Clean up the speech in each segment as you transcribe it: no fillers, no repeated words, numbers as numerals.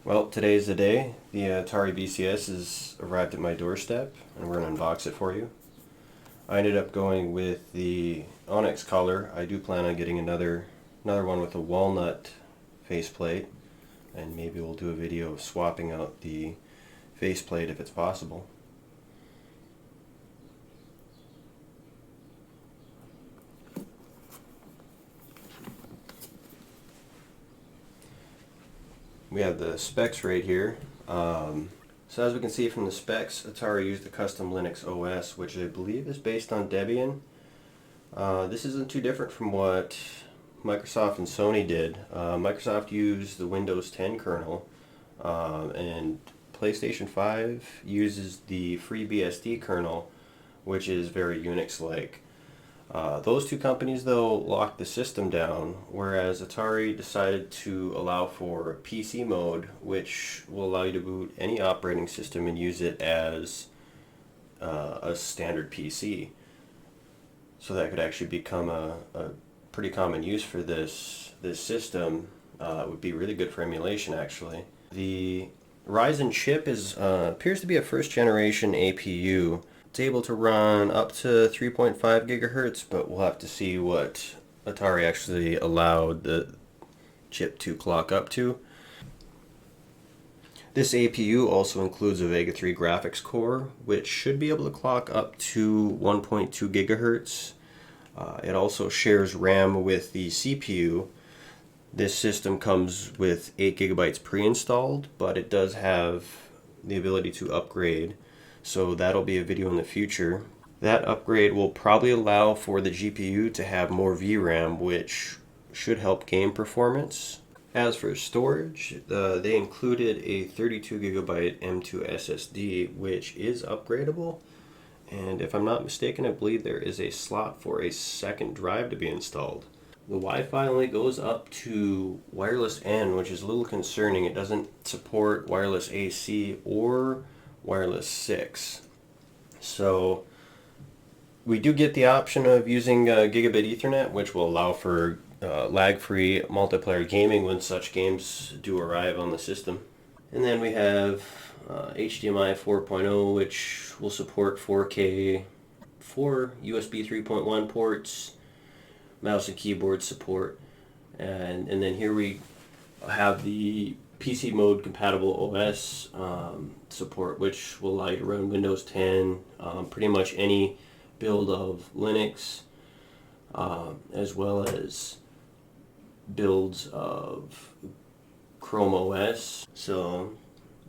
Well, today's the day. The Atari VCS has arrived at my doorstep, and we're going to unbox it for you. I ended up going with the Onyx color. I do plan on getting another one with a walnut faceplate, and maybe we'll do a video of swapping out the faceplate if it's possible. We have the specs right here. So as we can see from the specs, Atari used the custom Linux OS, which I believe is based on Debian. This isn't too different from what Microsoft and Sony did. Microsoft used the Windows 10 kernel, and PlayStation 5 uses the FreeBSD kernel, which is very Unix-like. Those two companies, though, locked the system down, whereas Atari decided to allow for PC mode, which will allow you to boot any operating system and use it as a standard PC. So that could actually become a pretty common use for this system. It would be really good for emulation, actually. The Ryzen chip appears to be a first generation APU. It's able to run up to 3.5 gigahertz, but we'll have to see what Atari actually allowed the chip to clock up to. This APU also includes a Vega 3 graphics core, which should be able to clock up to 1.2 gigahertz. It also shares RAM with the CPU. This system comes with 8 gigabytes pre-installed, but it does have the ability to upgrade. So that'll be a video in the future. That upgrade will probably allow for the GPU to have more VRAM, which should help game performance. As for storage, they included a 32 gigabyte M2 SSD, which is upgradable. And if I'm not mistaken, I believe there is a slot for a second drive to be installed. The Wi-Fi only goes up to wireless N, which is a little concerning. It doesn't support wireless AC or wireless 6. So we do get the option of using gigabit Ethernet, which will allow for lag-free multiplayer gaming when such games do arrive on the system. And then we have HDMI 4.0, which will support 4K, 4 USB 3.1 ports, mouse and keyboard support, and then here we have the PC mode compatible OS support, which will allow you to run Windows 10, pretty much any build of Linux, as well as builds of Chrome OS. So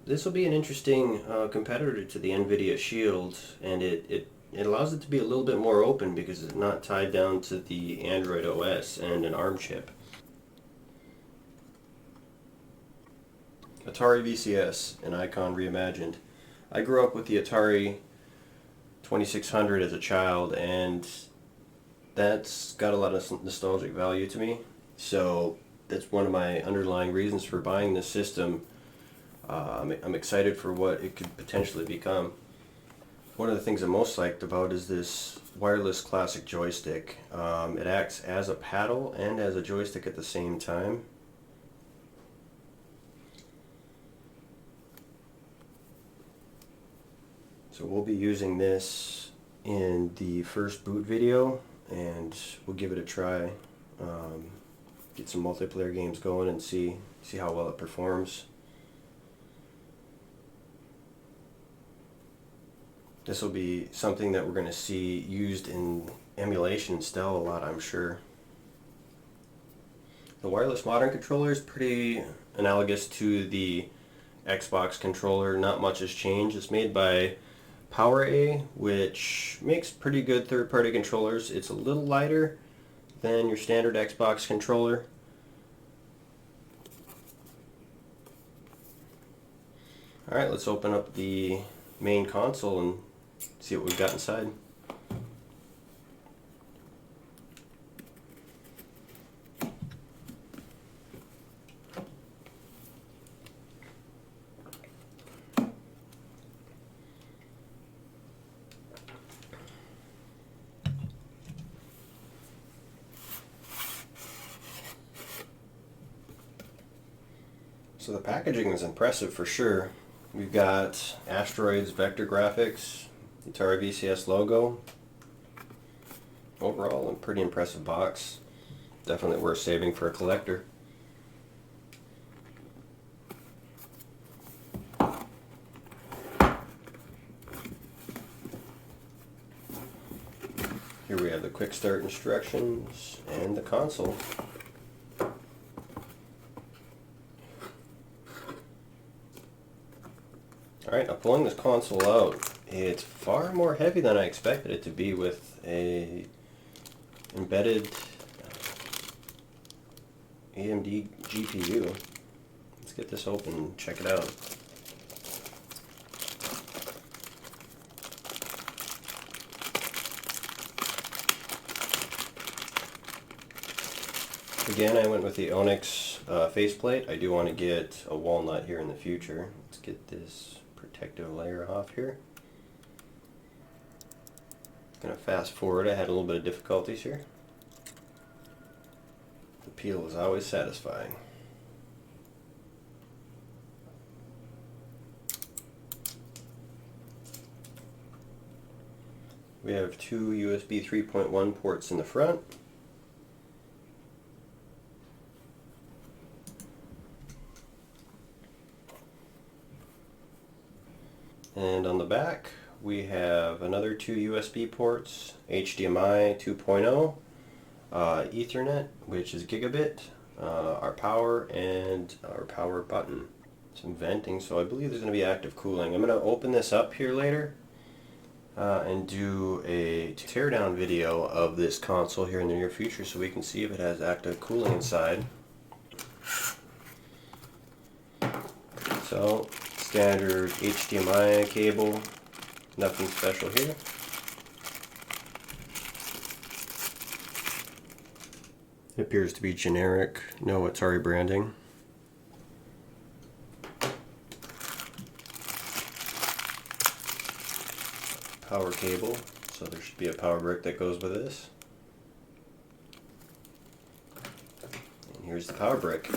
this will be an interesting competitor to the NVIDIA Shield, and it allows it to be a little bit more open because it's not tied down to the Android OS and an ARM chip. Atari VCS, an icon reimagined. I grew up with the Atari 2600 as a child, and that's got a lot of nostalgic value to me. So that's one of my underlying reasons for buying this system. I'm excited for what it could potentially become. One of the things I'm most liked about is this wireless classic joystick. It acts as a paddle and as a joystick at the same time. So we'll be using this in the first boot video, and we'll give it a try. Get some multiplayer games going and see how well it performs. This will be something that we're going to see used in emulation still a lot, I'm sure. The wireless modern controller is pretty analogous to the Xbox controller. Not much has changed. It's made by PowerA, which makes pretty good third-party controllers. It's a little lighter than your standard Xbox controller. Alright, let's open up the main console and see what we've got inside. So the packaging is impressive for sure. We've got Asteroids Vector Graphics, Atari VCS logo. Overall, a pretty impressive box. Definitely worth saving for a collector. Here we have the quick start instructions and the console. Alright, now pulling this console out, it's far more heavy than I expected it to be with a embedded AMD GPU. Let's get this open and check it out. Again, I went with the Onyx faceplate. I do want to get a walnut here in the future. Let's get this protective layer off here. Gonna fast forward. I had a little bit of difficulties here. The peel is always satisfying. We have two USB 3.1 ports in the front. And on the back, we have another two USB ports, HDMI 2.0, Ethernet, which is gigabit, our power, and our power button. Some venting, so I believe there's going to be active cooling. I'm going to open this up here later and do a teardown video of this console here in the near future so we can see if it has active cooling inside. So, standard HDMI cable, nothing special here. It appears to be generic, no Atari branding. Power cable, so there should be a power brick that goes with this. And here's the power brick.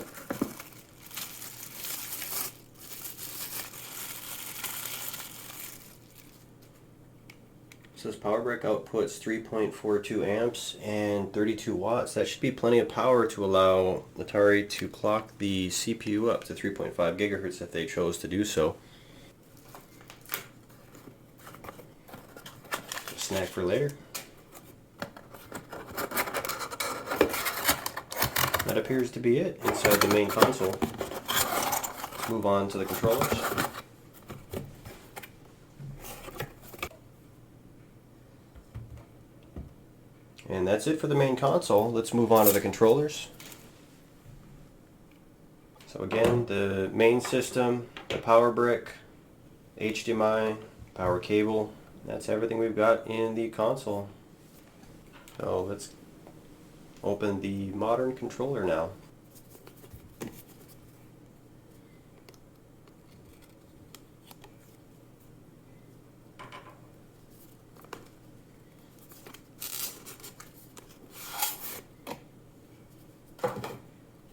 So this power brick outputs 3.42 amps and 32 watts. That should be plenty of power to allow Atari to clock the CPU up to 3.5 gigahertz if they chose to do so. Snack for later. That appears to be it inside the main console. Let's move on to the controllers. And that's it for the main console. Let's move on to the controllers. So again, the main system, the power brick, HDMI, power cable, that's everything we've got in the console. So let's open the modern controller now.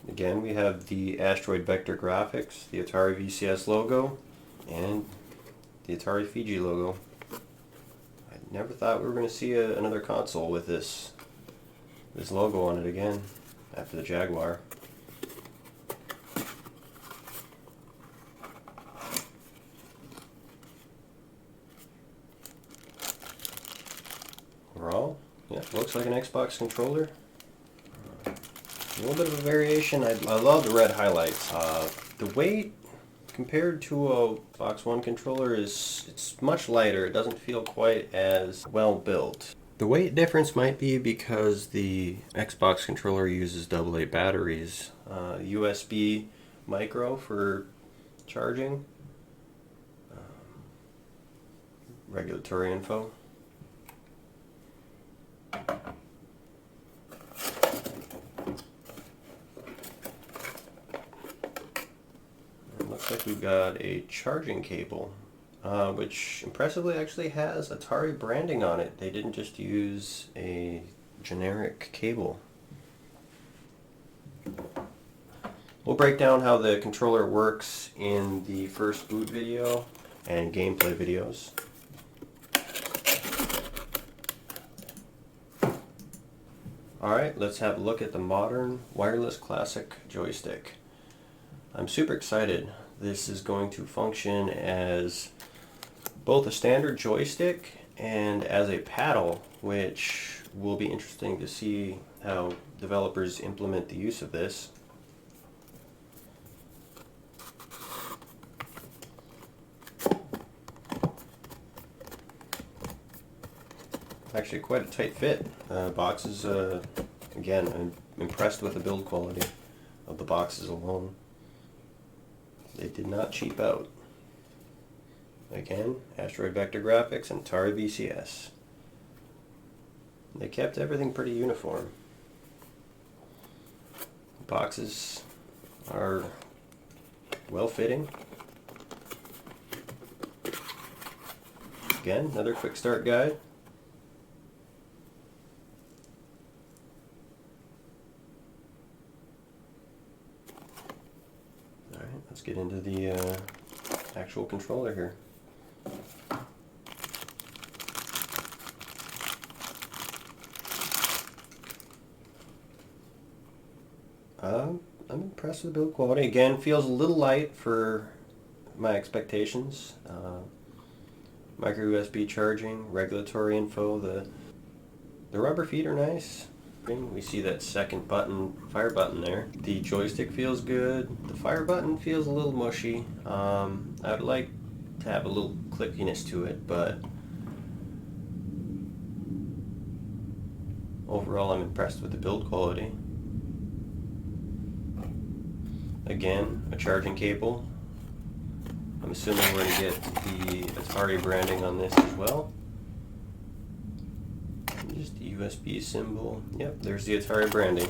Again, we have the Asteroid Vector Graphics, the Atari VCS logo, and the Atari Fiji logo. I never thought we were going to see another console with this logo on it again after the Jaguar. Overall, yeah, looks like an Xbox controller. A little bit of a variation. I love the red highlights. The weight compared to a Xbox One controller it's much lighter. It doesn't feel quite as well built. The weight difference might be because the Xbox controller uses AA batteries, USB micro for charging, regulatory info. Looks like we've got a charging cable, which impressively actually has Atari branding on it. They didn't just use a generic cable. We'll break down how the controller works in the first boot video and gameplay videos. Alright, let's have a look at the modern wireless classic joystick. I'm super excited. This is going to function as both a standard joystick and as a paddle, which will be interesting to see how developers implement the use of this. Actually quite a tight fit. Boxes, again, I'm impressed with the build quality of the boxes alone. They did not cheap out. Again, Asteroid Vector Graphics and Atari VCS. They kept everything pretty uniform. Boxes are well fitting. Again, another quick start guide. Alright, let's get into the actual controller here. I'm impressed with the build quality. Again, feels a little light for my expectations. Micro USB charging, regulatory info. The rubber feet are nice. We see that second button, fire button there. The joystick feels good. The fire button feels a little mushy. I would like to have a little clickiness to it, but overall I'm impressed with the build quality. Again, a charging cable. I'm assuming we're going to get the Atari branding on this as well. Just the USB symbol. Yep, there's the Atari branding.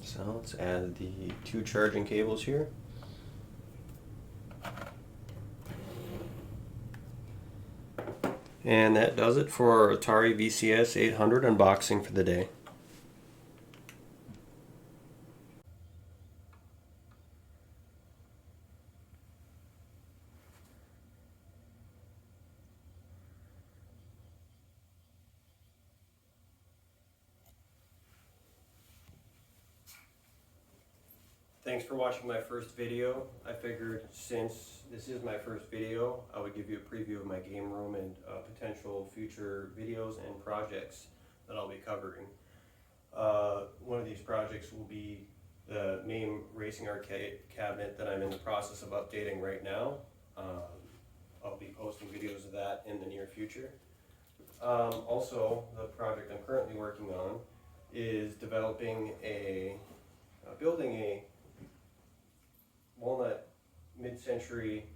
So let's add the 2 charging cables here. And that does it for our Atari VCS 800 unboxing for the day. Thanks for watching my first video. I figured since this is my first video, I would give you a preview of my game room and potential future videos and projects that I'll be covering. One of these projects will be the MAME racing arcade cabinet that I'm in the process of updating right now. I'll be posting videos of that in the near future. Also, the project I'm currently working on is developing building a walnut mid-century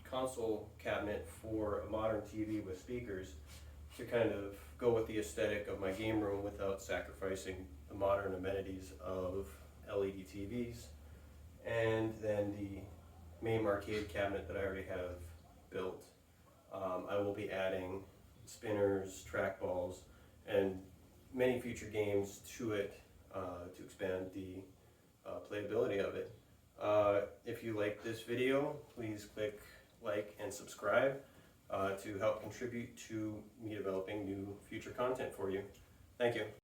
console cabinet for a modern TV with speakers to kind of go with the aesthetic of my game room without sacrificing the modern amenities of LED TVs. And then the MAME arcade cabinet that I already have built, I will be adding spinners, trackballs, and many future games to it to expand the playability of it. If you like this video, please click like and subscribe to help contribute to me developing new future content for you. Thank you.